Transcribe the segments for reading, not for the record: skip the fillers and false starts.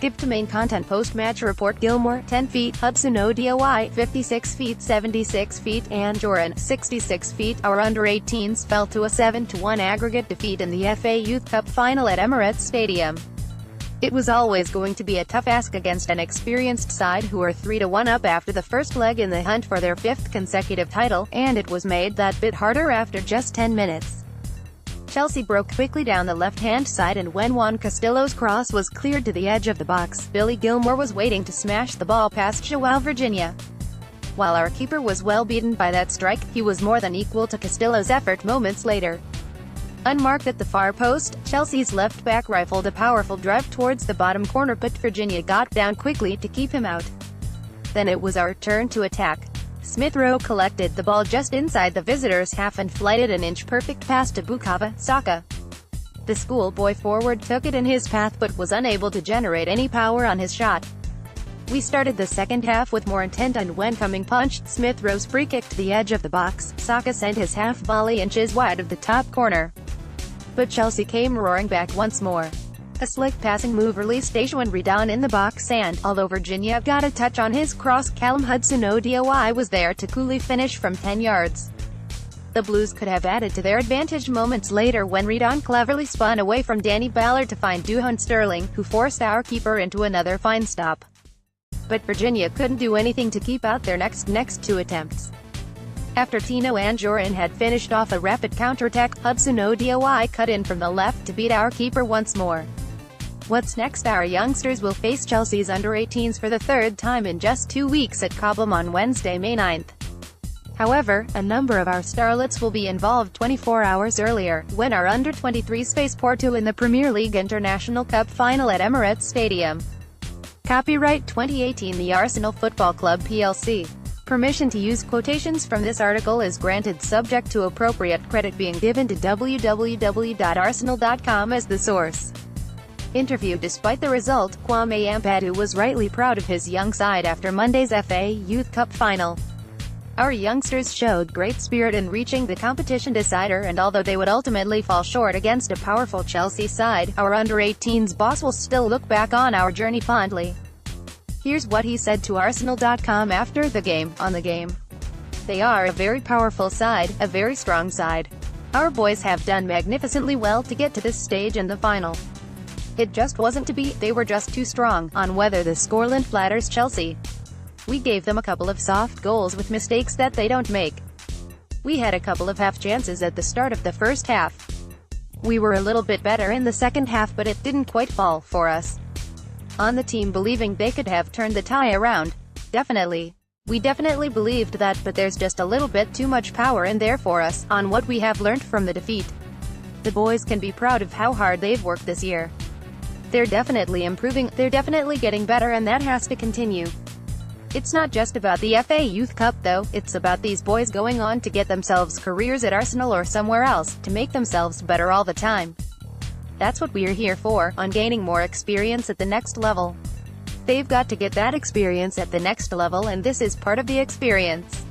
Skip to main content. Post-Match Report Gilmour, 10 feet, Hudson-Odoi, 56 feet, 76 feet, Anjorin, 66 feet. Our under-18s fell to a 7-1 aggregate defeat in the FA Youth Cup final at Emirates Stadium. It was always going to be a tough ask against an experienced side who are 3-1 up after the first leg in the hunt for their 5th consecutive title, and it was made that bit harder after just 10 minutes. Chelsea broke quickly down the left-hand side, and when Juan Castillo's cross was cleared to the edge of the box, Billy Gilmour was waiting to smash the ball past João Virginia. While our keeper was well beaten by that strike, he was more than equal to Castillo's effort moments later. Unmarked at the far post, Chelsea's left-back rifled a powerful drive towards the bottom corner, but Virginia got down quickly to keep him out. Then it was our turn to attack. Smith Rowe collected the ball just inside the visitors' half and flighted an inch-perfect pass to Bukayo Saka. The schoolboy forward took it in his path but was unable to generate any power on his shot. We started the second half with more intent, and when coming punched Smith Rowe's free kick to the edge of the box, Saka sent his half-volley inches wide of the top corner. But Chelsea came roaring back once more. A slick passing move released Anjorin in the box, and, although Virginia got a touch on his cross, Callum Hudson-Odoi was there to coolly finish from 10 yards. The Blues could have added to their advantage moments later when Redon cleverly spun away from Danny Ballard to find Duhan Sterling, who forced our keeper into another fine stop. But Virginia couldn't do anything to keep out their next two attempts. After Tino Anjorin had finished off a rapid counterattack, Hudson-Odoi cut in from the left to beat our keeper once more. What's next? Our youngsters will face Chelsea's under-18s for the third time in just 2 weeks at Cobham on Wednesday, May 9th. However, a number of our starlets will be involved 24 hours earlier, when our under-23s face Porto in the Premier League International Cup final at Emirates Stadium. Copyright 2018 The Arsenal Football Club plc. Permission to use quotations from this article is granted subject to appropriate credit being given to www.arsenal.com as the source. Interview. Despite the result, Kwame Ampadu was rightly proud of his young side after Monday's FA Youth Cup final. Our youngsters showed great spirit in reaching the competition decider, and although they would ultimately fall short against a powerful Chelsea side, our under-18s boss will still look back on our journey fondly. Here's what he said to Arsenal.com after the game. On the game, they are a very powerful side, a very strong side. Our boys have done magnificently well to get to this stage in the final. It just wasn't to be, they were just too strong. On whether the scoreline flatters Chelsea, we gave them a couple of soft goals with mistakes that they don't make. We had a couple of half chances at the start of the first half. We were a little bit better in the second half, but it didn't quite fall for us. On the team believing they could have turned the tie around. Definitely. We definitely believed that, but there's just a little bit too much power in there for us, on what we have learned from the defeat. The boys can be proud of how hard they've worked this year. They're definitely improving, they're definitely getting better, and that has to continue. It's not just about the FA Youth Cup though, it's about these boys going on to get themselves careers at Arsenal or somewhere else, to make themselves better all the time. That's what we're here for, on gaining more experience at the next level. They've got to get that experience at the next level, and this is part of the experience.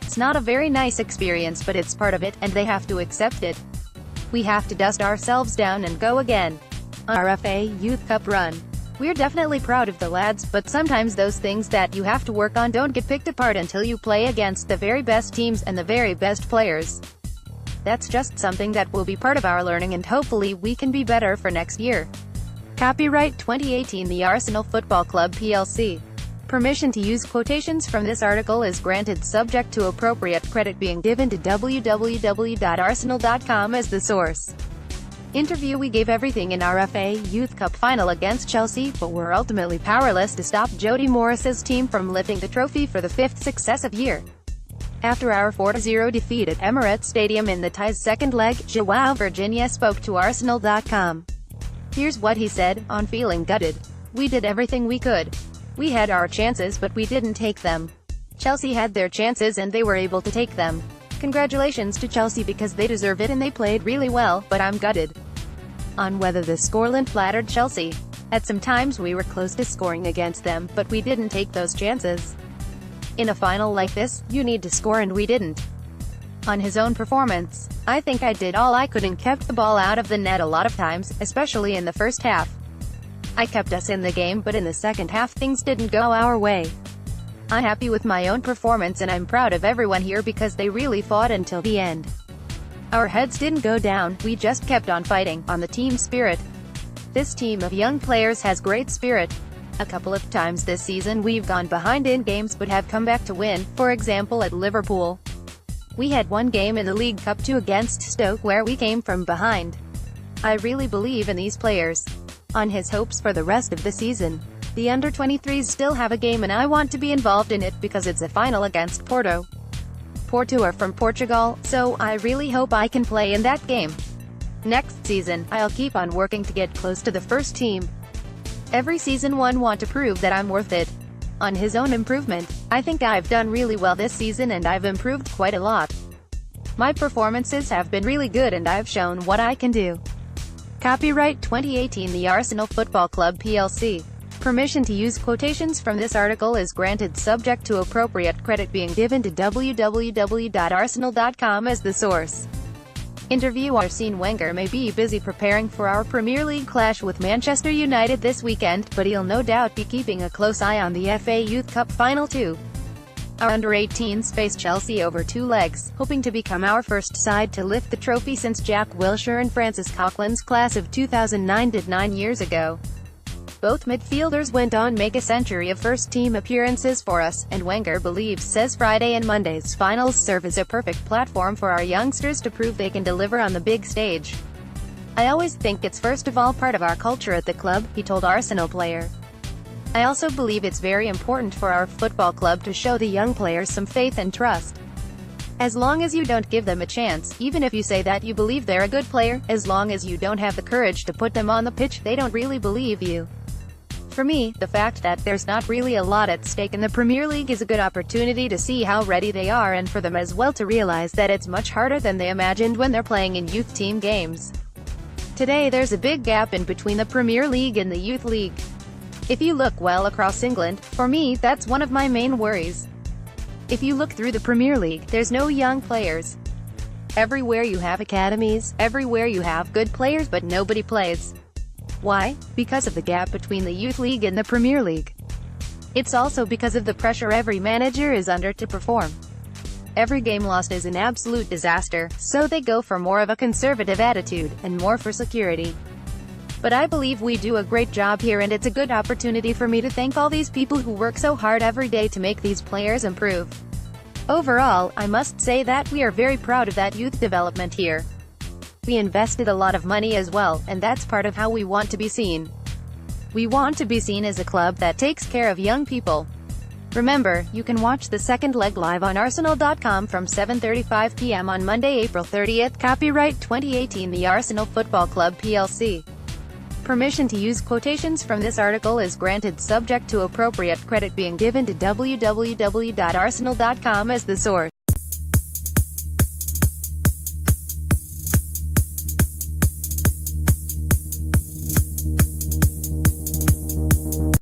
It's not a very nice experience, but it's part of it, and they have to accept it. We have to dust ourselves down and go again. On our FA Youth Cup run, we're definitely proud of the lads, but sometimes those things that you have to work on don't get picked apart until you play against the very best teams and the very best players. That's just something that will be part of our learning, and hopefully we can be better for next year. Copyright 2018 The Arsenal Football Club plc. Permission to use quotations from this article is granted subject to appropriate credit being given to www.arsenal.com as the source. Interview. We gave everything in our FA Youth Cup final against Chelsea, but were ultimately powerless to stop Jody Morris's team from lifting the trophy for the 5th successive year. After our 4-0 defeat at Emirates Stadium in the tie's second leg, João Virginia spoke to Arsenal.com. Here's what he said, on feeling gutted. We did everything we could. We had our chances, but we didn't take them. Chelsea had their chances and they were able to take them. Congratulations to Chelsea because they deserve it and they played really well, but I'm gutted. On whether the scoreline flattered Chelsea. At some times we were close to scoring against them, but we didn't take those chances. In a final like this, you need to score and we didn't. On his own performance, I think I did all I could and kept the ball out of the net a lot of times, especially in the first half. I kept us in the game, but in the second half things didn't go our way. I'm happy with my own performance and I'm proud of everyone here because they really fought until the end. Our heads didn't go down, we just kept on fighting, on the team spirit. This team of young players has great spirit. A couple of times this season we've gone behind in games but have come back to win, for example at Liverpool. We had one game in the League Cup 2 against Stoke where we came from behind. I really believe in these players. On his hopes for the rest of the season. The under-23s still have a game and I want to be involved in it because it's a final against Porto. Porto are from Portugal, so I really hope I can play in that game. Next season, I'll keep on working to get close to the first team. Every season one want to prove that I'm worth it. On his own improvement, I think I've done really well this season and I've improved quite a lot. My performances have been really good and I've shown what I can do. Copyright 2018 The Arsenal Football Club plc. Permission to use quotations from this article is granted subject to appropriate credit being given to www.arsenal.com as the source. Interview: Arsene Wenger may be busy preparing for our Premier League clash with Manchester United this weekend, but he'll no doubt be keeping a close eye on the FA Youth Cup Final 2. Our under-18s face Chelsea over 2 legs, hoping to become our first side to lift the trophy since Jack Wilshere and Francis Coughlin's class of 2009 did 9 years ago. Both midfielders went on make a century of first-team appearances for us, and Wenger says Friday and Monday's finals serve as a perfect platform for our youngsters to prove they can deliver on the big stage. I always think it's first of all part of our culture at the club, he told Arsenal player. I also believe it's very important for our football club to show the young players some faith and trust. As long as you don't give them a chance, even if you say that you believe they're a good player, as long as you don't have the courage to put them on the pitch, they don't really believe you. For me, the fact that there's not really a lot at stake in the Premier League is a good opportunity to see how ready they are and for them as well to realize that it's much harder than they imagined when they're playing in youth team games. Today there's a big gap in between the Premier League and the Youth League. If you look well across England, for me that's one of my main worries. If you look through the Premier League, there's no young players. Everywhere you have academies, everywhere you have good players but nobody plays. Why? Because of the gap between the Youth League and the Premier League. It's also because of the pressure every manager is under to perform. Every game lost is an absolute disaster, so they go for more of a conservative attitude, and more for security. But I believe we do a great job here and it's a good opportunity for me to thank all these people who work so hard every day to make these players improve. Overall, I must say that we are very proud of that youth development here. We invested a lot of money as well, and that's part of how we want to be seen. We want to be seen as a club that takes care of young people. Remember, you can watch the second leg live on Arsenal.com from 7:35 p.m. on Monday, April 30th. Copyright 2018 The Arsenal Football Club plc. Permission to use quotations from this article is granted subject to appropriate credit being given to www.arsenal.com as the source.